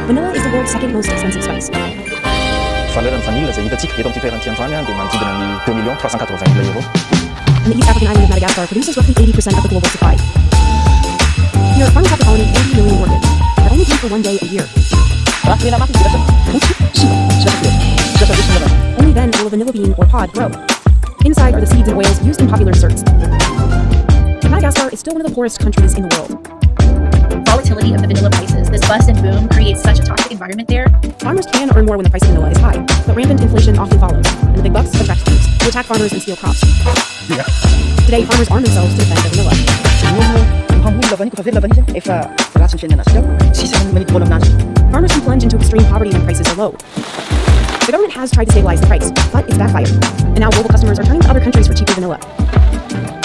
Vanilla is the world's second most expensive spice. Valeran'ny vanille izay hitantsika eto amin'ny toerany Tiandrano dia manodidina ny 2,380,000 euro. And the East African island of Madagascar produces roughly 80% of the global supply. Here, farmers have to pollinate 80 million orchids that only bloom for one day a year. Only then will a vanilla bean or pod grow. Inside are the seeds and oils used in popular desserts. Madagascar is still one of the poorest countries in the world. Volatility of the vanilla prices, this bust and boom creates such a toxic environment there. Farmers can earn more when the price of vanilla is high, but rampant inflation often follows, and the big bucks attract thieves who attack farmers and steal crops. Today, farmers arm themselves to defend their vanilla. Farmers can plunge into extreme poverty when prices are low. The government has tried to stabilize the price, but it's backfired. And now global customers are turning to other countries for cheaper vanilla.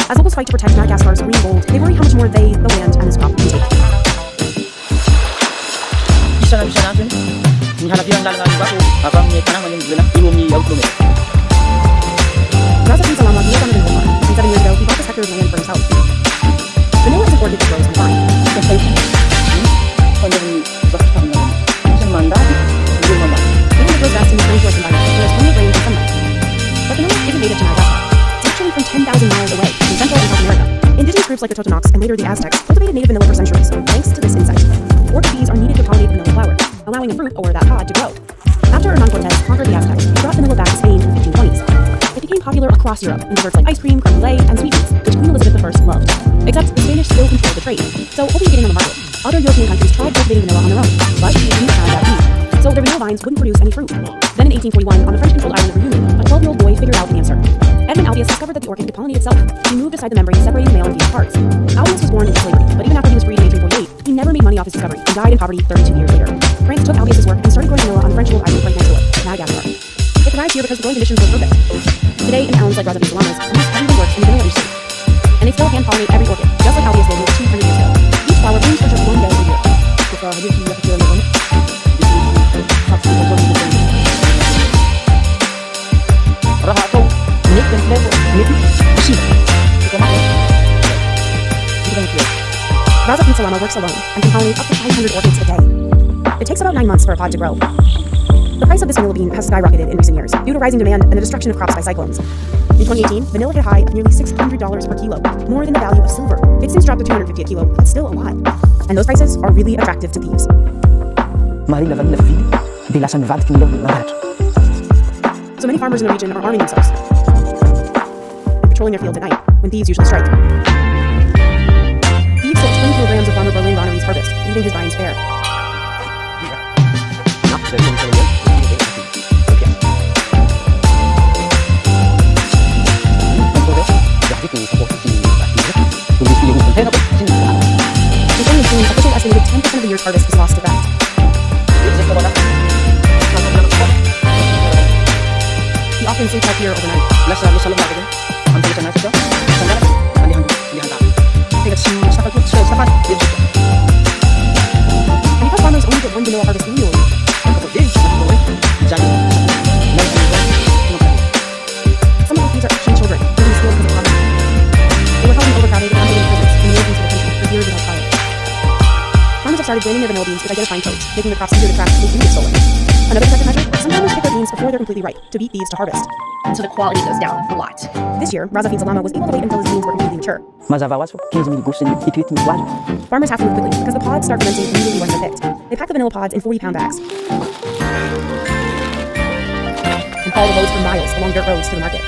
As locals fight to protect Madagascar's green gold, they worry how much more they, the land, and this crop can take. Razafin Salama grew up on a vanilla farm, and 7 years ago he bought this hectare of land for himself. Vanilla is an orchid that grows on the vine. Vanilla grows best in the rainforest environment, where there's plenty of rain and sunlight. But vanilla isn't native to Madagascar. It's actually from 10,000 miles away, in Central and South America. Indigenous groups like the Totonacs and later the Aztecs cultivated native vanilla for centuries, thanks to this insight. Orchid bees are needed to pollinate vanilla flower, allowing a fruit, or that pod, to grow. After Hernán Cortés conquered the Aztecs, he brought vanilla back to Spain in the 1520s. It became popular across Europe in desserts like ice cream, creme brulee, and sweetmeats, which Queen Elizabeth I loved. Except the Spanish still controlled the trade, so openly getting on the market. Other European countries tried cultivating vanilla on their own, but they didn't have that bee, so their vanilla vines wouldn't produce any fruit. Then in 1841, on the French-controlled island of Reunion, a 12-year-old boy figured out the answer. Edmund Albius discovered that the orchid could pollinate itself. He moved aside the membrane separating male and female parts. Albius was born into slavery, but even after he was freed in 1848, he never made money off his discovery and died in poverty 32 years later. France took Albius' work and started growing vanilla on the French-controlled island of Peninsula, Madagascar. It thrived here because the growing conditions were perfect. Today, in towns like Razafin Salama's, almost everyone works in the vanilla industry. And they still hand-pollinate every orchid, just like Albius did nearly 200 years ago. Each flower blooms for just one day a year. Razafin Salama works alone and can pollinate up to 500 orchids a day. It takes about 9 months for a pod to grow. The price of this vanilla bean has skyrocketed in recent years due to rising demand and the destruction of crops by cyclones. In 2018, vanilla hit a high of nearly $600 per kilo, more than the value of silver. It's since dropped to $250 a kilo, but still a lot. And those prices are really attractive to thieves. So many farmers in the region are arming themselves and patrolling their fields at night, when thieves usually strike. Thieves stole 20 kilograms of Farmer Berlin Ronnery's harvest, leaving his vines bare. In 2018, officials estimated 10% of the year's harvest is lost to theft. He often sleeps out here overnight. Many farmers only get one vanilla harvest annually. Some of the thieves are actually children, living still because of poverty. They were held in overcrowded and unlimited prisons and moved into the country for years without trial. Farmers have started branding their vanilla beans with identifying codes, making the crops easier to track so they do get stolen. Another protective measure, some farmers pick their beans before they're completely ripe to beat thieves to harvest. So the quality goes down a lot. This year, Razafin Salama was able to wait until his beans were completely mature. Farmers have to move quickly because the pods start fermenting immediately once they're picked. They pack the vanilla pods in 40-pound bags and haul the loads for miles along dirt roads to the market.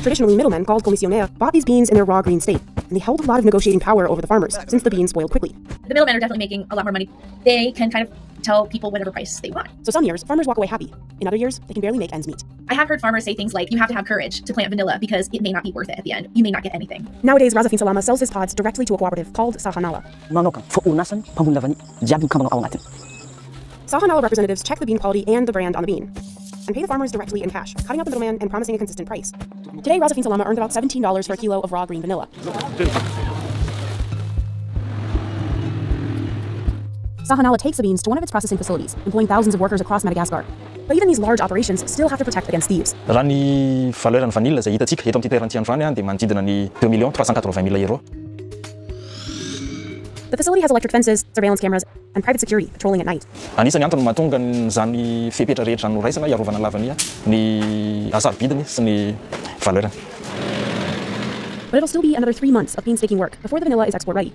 Traditionally, middlemen, called commissionaire, bought these beans in their raw green state, and they held a lot of negotiating power over the farmers, since the beans spoiled quickly. The middlemen are definitely making a lot more money. They can kind of tell people whatever price they want. So some years, farmers walk away happy. In other years, they can barely make ends meet. I have heard farmers say things like, you have to have courage to plant vanilla because it may not be worth it at the end. You may not get anything. Nowadays, Razafin Salama sells his pods directly to a cooperative called Sahanala. Sahanala representatives check the bean quality and the brand on the bean, and pay the farmers directly in cash, cutting out the middleman and promising a consistent price. Today, Razafin Salama earned about $17 for a kilo of raw green vanilla. Sahanala takes the beans to one of its processing facilities, employing thousands of workers across Madagascar. But even these large operations still have to protect against thieves. Raha ny valeur ny vanille zay hitantsika eto amin'ity toerana androany dia manodidina ny 2,380,000 €. The facility has electric fences, surveillance cameras, and private security patrolling at night. Anisany antony mahatonga zany fepetra rehetra no raisina iarovana ny lavania ny asarobidiny sy ny valeurany. But it'll still be another 3 months of painstaking work before the vanilla is export ready.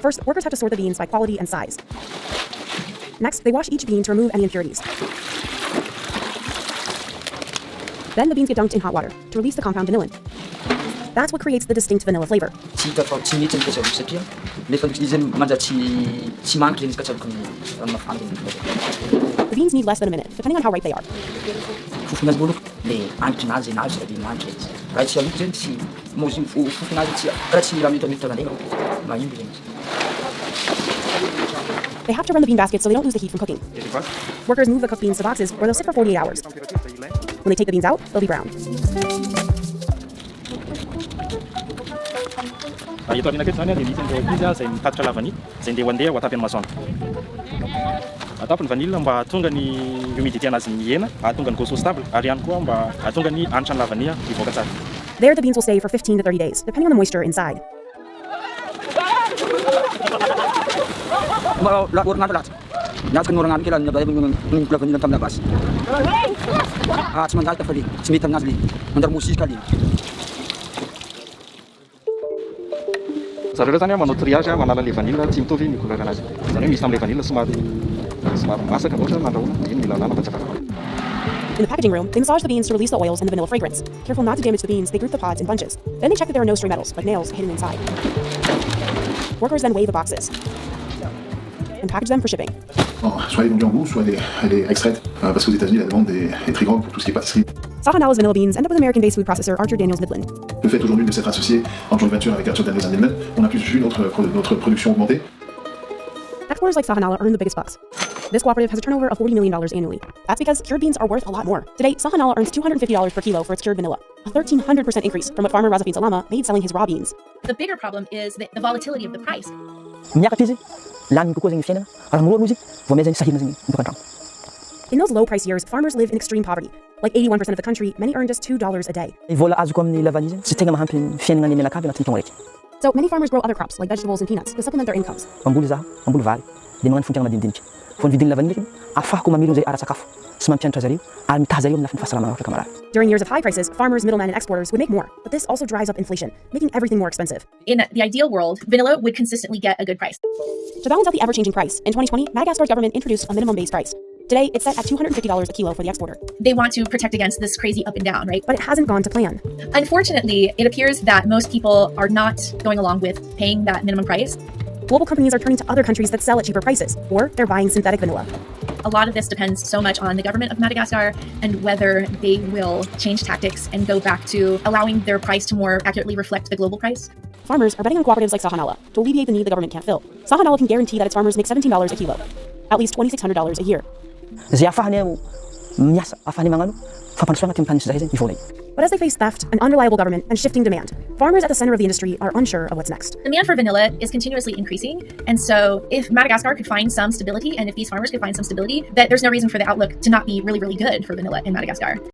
First, workers have to sort the beans by quality and size. Next, they wash each bean to remove any impurities. Then the beans get dunked in hot water to release the compound vanillin. That's what creates the distinct vanilla flavor. The beans need less than a minute, depending on how ripe they are. They have to run the bean baskets so they don't lose the heat from cooking. Workers move the cooked beans to boxes where they'll sit for 48 hours. When they take the beans out, they'll be brown. Ito rin aketo zany dia misy an'izao izy zay mitatitra lavany zay ndeha handeha ho atapy amin'ny masoandro. Atapy ny vanille mba hahatonga ny humidité anazy mihena, hahatonga ny goût stable, ary ihany koa mba hahatonga ny hanitra ny lavania hivoaka tsara. There, the beans will stay for 15 to 30 days, depending on the moisture inside. Zareo zany manao triage manala le vanille tsy mitovy ny couleur anazy. Zany hoe misy am'le vanille somary masaka ohatra mandrahoana iny mila alana mba tsy afaka. In the packaging room, they massage the beans to release the oils and the vanilla fragrance. Careful not to damage the beans, they group the pods in bunches. Then they check that there are no stray metals, like nails, hidden inside. Workers then weigh the boxes and package them for shipping. Soit elle est vendue en gros, soit elle est extraite, parce qu'aux États-Unis la demande est très grande pour tout ce qui est pâtisserie. Sahanala's vanilla beans end up with American-based food processor Archer Daniels Midland. Le fait aujourd'hui de s'être associé en joint venture avec Archer Daniels Midland, on a pu vu notre production augmenter. Exporters like Sahanala earn the biggest bucks. This cooperative has a turnover of $40 million annually. That's because cured beans are worth a lot more. Today, Sahanala earns $250 per kilo for its cured vanilla, a 1,300% increase from what farmer Razafin Salama made selling his raw beans. The bigger problem is the volatility of the price. In those low-price years, farmers live in extreme poverty. Like 81% of the country, many earn just $2 a day. So many farmers grow other crops like vegetables and peanuts to supplement their incomes. During years of high prices, farmers, middlemen, and exporters would make more, but this also drives up inflation, making everything more expensive. In the ideal world, vanilla would consistently get a good price. To balance out the ever-changing price, in 2020, Madagascar's government introduced a minimum base price. Today, it's set at $250 a kilo for the exporter. They want to protect against this crazy up and down, right? But it hasn't gone to plan. Unfortunately, it appears that most people are not going along with paying that minimum price. Global companies are turning to other countries that sell at cheaper prices, or they're buying synthetic vanilla. A lot of this depends so much on the government of Madagascar and whether they will change tactics and go back to allowing their price to more accurately reflect the global price. Farmers are betting on cooperatives like Sahanala to alleviate the need the government can't fill. Sahanala can guarantee that its farmers make $17 a kilo, at least $2,600 a year. But as they face theft, an unreliable government, and shifting demand, farmers at the center of the industry are unsure of what's next. Demand for vanilla is continuously increasing, and so if Madagascar could find some stability, and if these farmers could find some stability, that there's no reason for the outlook to not be really, really good for vanilla in Madagascar.